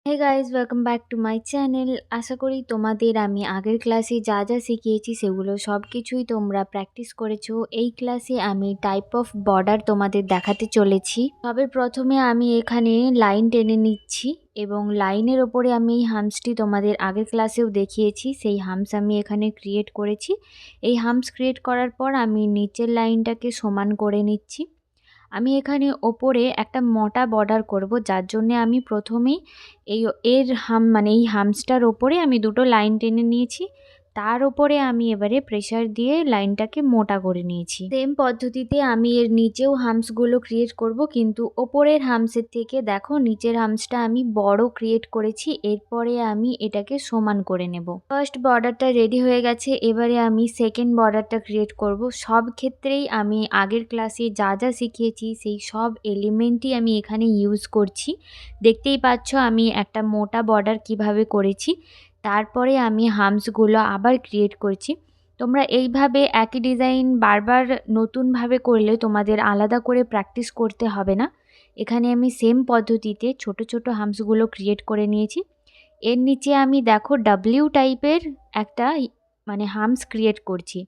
Hey guys welcome back to my channel. আশা করি তোমাদের আমি আগের ক্লাসে যা যা শিখিয়েছি সেগুলো সব কিছুই তোমরা প্র্যাকটিস করেছো। এই ক্লাসে আমি টাইপ অফ বর্ডার তোমাদের দেখাতে চলেছি। তবে প্রথমে আমি এখানে লাইন টেনে নিচ্ছি এবং লাইনের ওপরে আমি এই হামসটি তোমাদের আগের ক্লাসেও দেখিয়েছি, সেই হামস আমি এখানে ক্রিয়েট করেছি। এই হামস ক্রিয়েট করার পর আমি নিচের লাইনটাকে সমান করে নিচ্ছি। আমি এখানে ওপরে একটা মোটা বর্ডার করব, যার জন্যে আমি প্রথমেই এই হামসটার ওপরে আমি দুটো লাইন টেনে নিয়েছি। তার ওপরে আমি এবারে প্রেসার দিয়ে লাইনটাকে মোটা করে নিয়েছি। সেম পদ্ধতিতে আমি এর নিচেও হামসগুলো ক্রিয়েট করব, কিন্তু ওপরের হামসের থেকে দেখো নিচের হামসটা আমি বড় ক্রিয়েট করেছি। এরপরে আমি এটাকে সমান করে নেব। ফার্স্ট বর্ডারটা রেডি হয়ে গেছে, এবারে আমি সেকেন্ড বর্ডারটা ক্রিয়েট করব। সব ক্ষেত্রেই আমি আগের ক্লাসে যা যা শিখিয়েছি সেই সব এলিমেন্টই আমি এখানে ইউজ করছি। দেখতেই পাচ্ছ আমি একটা মোটা বর্ডার কিভাবে করেছি। তারপরে আমি হামসগুলো আবার ক্রিয়েট করছি। তোমরা এইভাবে একই ডিজাইন বারবার নতুনভাবে করলে তোমাদের আলাদা করে প্র্যাকটিস করতে হবে না। এখানে আমি সেম পদ্ধতিতে ছোট ছোট হামসগুলো ক্রিয়েট করে নিয়েছি। এর নিচে আমি দেখো ডাব্লিউ টাইপের একটা হামস ক্রিয়েট করছি।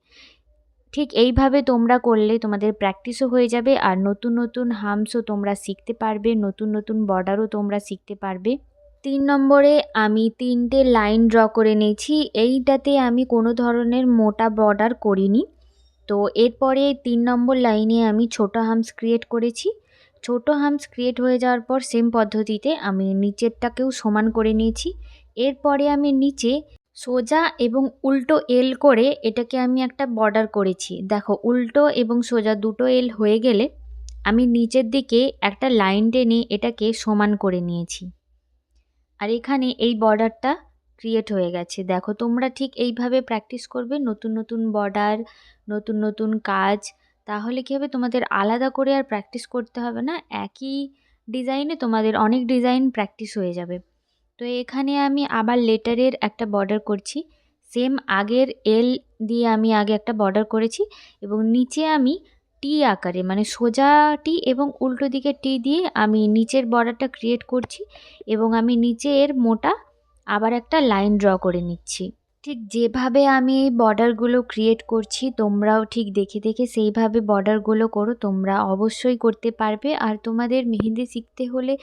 ঠিক এইভাবে তোমরা করলে তোমাদের প্র্যাকটিসও হয়ে যাবে, আর নতুন নতুন হামসও তোমরা শিখতে পারবে, নতুন নতুন বর্ডারও তোমরা শিখতে পারবে। 3 নম্বরে আমি 3টে লাইন ড্র করে নিয়েছি। এইটাতে আমি কোনো ধরনের মোটা বর্ডার করিনি। তো এরপরে 3 নম্বর লাইনে আমি ছোট হামস ক্রিয়েট করেছি। ছোট হামস ক্রিয়েট হয়ে যাওয়ার পর সেম পদ্ধতিতে আমি নিচেরটাকেও সমান করে নিয়েছি। এরপরে আমি নিচে সোজা এবং উল্টো এল করে এটাকে আমি একটা বর্ডার করেছি। দেখো উল্টো এবং সোজা দুটো এল হয়ে গেলে আমি নিচের দিকে একটা লাইন টেনে এটাকে সমান করে নিয়েছি। আর এখানে এই বর্ডারটা ক্রিয়েট হয়ে গেছে। দেখো তোমরা ঠিক এইভাবে প্র্যাকটিস করবে নতুন নতুন বর্ডার, নতুন নতুন কাজ। তাহলে কী হবে, তোমাদের আলাদা করে আর প্র্যাকটিস করতে হবে না। একই ডিজাইনে তোমাদের অনেক ডিজাইন প্র্যাকটিস হয়ে যাবে। তো এখানে আমি আবার লেটারের একটা বর্ডার করছি। সেম আগের এল দিয়ে আমি আগে একটা বর্ডার করেছি এবং নিচে আমি টি আকারে সোজা টি এবং উল্টো দিকে টি দিয়ে আমি নিচের বর্ডারটা ক্রিয়েট করছি এবং আমি নিচের মোটা আবার একটা লাইন ড্র করে নিচ্ছি। ঠিক যেভাবে আমি এই বর্ডারগুলো ক্রিয়েট করছি তোমরাও ঠিক দেখে দেখে সেইভাবে বর্ডারগুলো করো। তোমরা অবশ্যই করতে পারবে। আর তোমাদের মেহেন্দি শিখতে হলে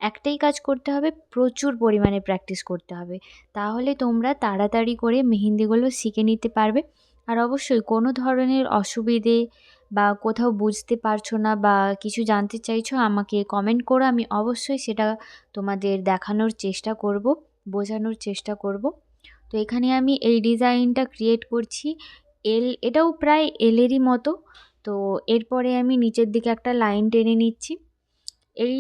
একটাই কাজ করতে হবে, প্রচুর পরিমাণে প্র্যাকটিস করতে হবে। তাহলে তোমরা তাড়াতাড়ি করে মেহেন্দিগুলো শিখে নিতে পারবে। আর অবশ্যই কোনো ধরনের অসুবিধে বা কোথাও বুঝতে পারছো না বা কিছু জানতে চাইছো আমাকে কমেন্ট করো, আমি অবশ্যই সেটা তোমাদের দেখানোর চেষ্টা করব, বোঝানোর চেষ্টা করব। তো এখানে আমি এই ডিজাইনটা ক্রিয়েট করছি। এটাও প্রায় এলেরই মতো। তো এরপরে আমি নিচের দিকে একটা লাইন টেনে নিচ্ছি। এই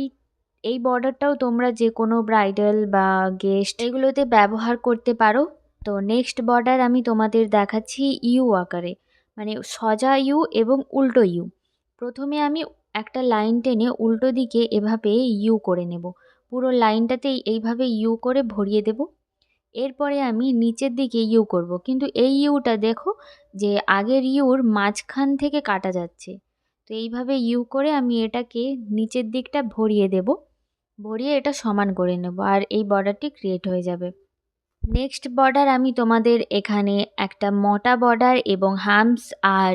এই বর্ডারটাও তোমরা যে কোনো ব্রাইডাল বা গেস্ট এগুলোতে ব্যবহার করতে পারো। তো নেক্সট বর্ডার আমি তোমাদের দেখাচ্ছি ইউ আকারে, সোজা ইউ এবং উল্টো ইউ। প্রথমে আমি একটা লাইন টেনে উল্টো দিকে এভাবে ইউ করে নেব। পুরো লাইনটাতেই এইভাবে ইউ করে ভরিয়ে দেব। এরপরে আমি নিচের দিকে ইউ করব, কিন্তু এই ইউটা দেখো যে আগের ইউর মাঝখান থেকে কাটা যাচ্ছে। তো এইভাবে ইউ করে আমি এটাকে নিচের দিকটা ভরিয়ে দেব, ভরিয়ে এটা সমান করে নেব, আর এই বর্ডারটি ক্রিয়েট হয়ে যাবে। নেক্সট বর্ডার আমি তোমাদের এখানে একটা মোটা বর্ডার এবং হামস আর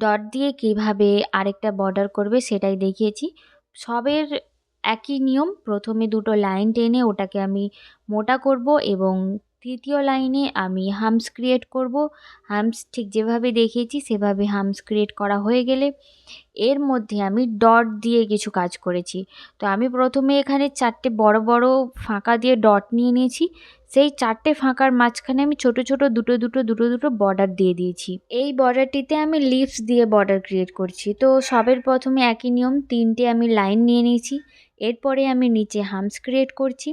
ডট দিয়ে কিভাবে আরেকটা বর্ডার করবে সেটাই দেখিয়েছি। সবের একই নিয়ম, প্রথমে দুটো লাইন টেনে ওটাকে আমি মোটা করব এবং তৃতীয় লাইনে আমি হামস ক্রিয়েট করব। হামস ঠিক যেভাবে দেখিয়েছি সেভাবে হামস ক্রিয়েট করা হয়ে গেলে এর মধ্যে আমি ডট দিয়ে কিছু কাজ করেছি। তো আমি প্রথমে এখানে 4টে বড় বড় ফাঁকা দিয়ে ডট নিয়ে নিয়েছি। সেই 4টে ফাঁকার মাঝখানে আমি ছোট ছোট দুটো দুটো দুটো দুটো বর্ডার দিয়ে দিয়েছি। এই বর্ডারটিতে আমি লিভস দিয়ে বর্ডার ক্রিয়েট করছি। তো সবের প্রথমে একই নিয়ম, 3টে আমি লাইন নিয়ে নিয়েছি। এরপরে আমি নিচে হামস ক্রিয়েট করছি।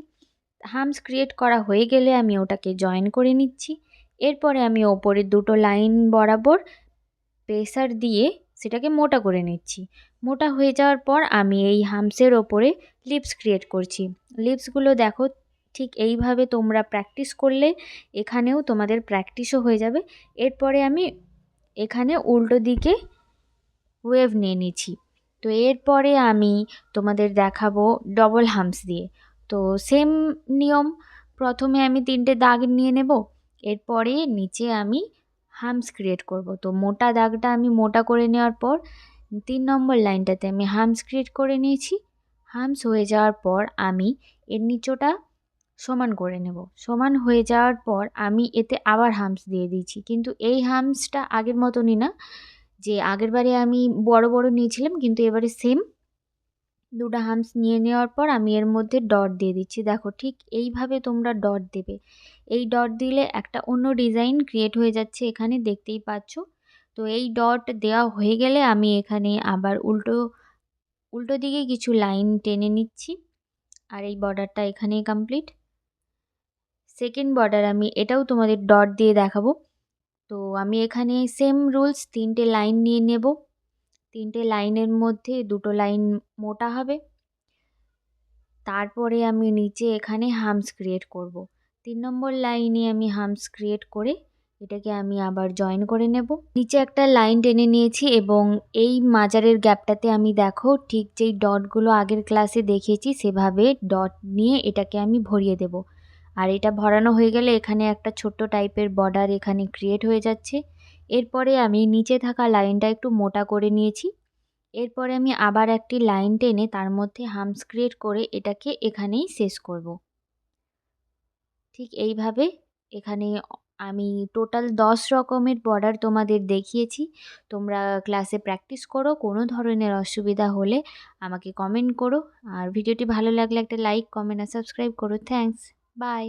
হামস ক্রিয়েট করা হয়ে গেলে আমি ওটাকে জয়েন করে নিচ্ছি। এরপরে আমি ওপরের দুটো লাইন বরাবর প্রেসার দিয়ে সেটাকে মোটা করে নিচ্ছি। মোটা হয়ে যাওয়ার পর আমি এই হামসের ওপরে লিপস ক্রিয়েট করছি। লিপসগুলো দেখো ঠিক এইভাবে তোমরা প্র্যাকটিস করলে এখানেও তোমাদের প্র্যাকটিসও হয়ে যাবে। এরপরে আমি এখানে উল্টো দিকে ওয়েভ নিয়ে নিচ্ছি। তো এরপরে আমি তোমাদের দেখাবো ডবল হামস দিয়ে। তো সেম নিয়ম, প্রথমে আমি 3টে দাগ নিয়ে নেব, এরপরে নিচে আমি হামস ক্রিয়েট করব। তো মোটা দাগটা আমি মোটা করে নেওয়ার পর 3 নম্বর লাইনটাতে আমি হামস ক্রিয়েট করে নিয়েছি। হামস হয়ে যাওয়ার পর আমি এর নিচটা সমান করে নেব। সমান হয়ে যাওয়ার পর আমি এতে আবার হামস দিয়ে দিয়েছি, কিন্তু এই হামসটা আগের মতনই না, যে আগের বারে আমি বড় বড় নিয়েছিলাম, কিন্তু এবারে সেম 2টা হামস নিয়ে নেওয়ার পর আমি এর মধ্যে ডট দিয়ে দিচ্ছি। দেখো ঠিক এইভাবে তোমরা ডট দেবে। এই ডট দিলে একটা অন্য ডিজাইন ক্রিয়েট হয়ে যাচ্ছে, এখানে দেখতেই পাচ্ছ। তো এই ডট দেওয়া হয়ে গেলে আমি এখানে আবার উল্টো দিকে কিছু লাইন টেনে নিচ্ছি, আর এই বর্ডারটা এখানেই কমপ্লিট। সেকেন্ড বর্ডার আমি এটাও তোমাদের ডট দিয়ে দেখাবো। তো আমি এখানে সেম রুলস, 3টে লাইন নিয়ে নেব। 3টে লাইনের মধ্যে 2টো লাইন মোটা হবে, তারপরে আমি নিচে এখানে হামস ক্রিয়েট করব। 3 নম্বর লাইনে আমি হামস ক্রিয়েট করে এটাকে আমি আবার জয়েন করে নেব। নিচে একটা লাইন টেনে নিয়েছি এবং এই মাজারের গ্যাপটাতে আমি দেখো ঠিক যেই ডটগুলো আগের ক্লাসে দেখিয়েছি সেভাবে ডট নিয়ে এটাকে আমি ভরিয়ে দেব। আর এটা ভরানো হয়ে গেলে এখানে একটা ছোট্ট টাইপের বর্ডার এখানে ক্রিয়েট হয়ে যাচ্ছে। এরপরে আমি নিচে থাকা লাইনটা একটু মোটা করে নিয়েছি। এরপরে আমি আবার একটি লাইন টেনে তার মধ্যে হামস ক্রিয়েট করে এটাকে এখানেই শেষ করব। ঠিক এইভাবে এখানে আমি টোটাল 10 রকমের বর্ডার তোমাদের দেখিয়েছি। তোমরা ক্লাসে প্র্যাকটিস করো, কোনো ধরনের অসুবিধা হলে আমাকে কমেন্ট করো। আর ভিডিওটি ভালো লাগলে একটা লাইক, কমেন্ট আর সাবস্ক্রাইব করো। Thanks, by.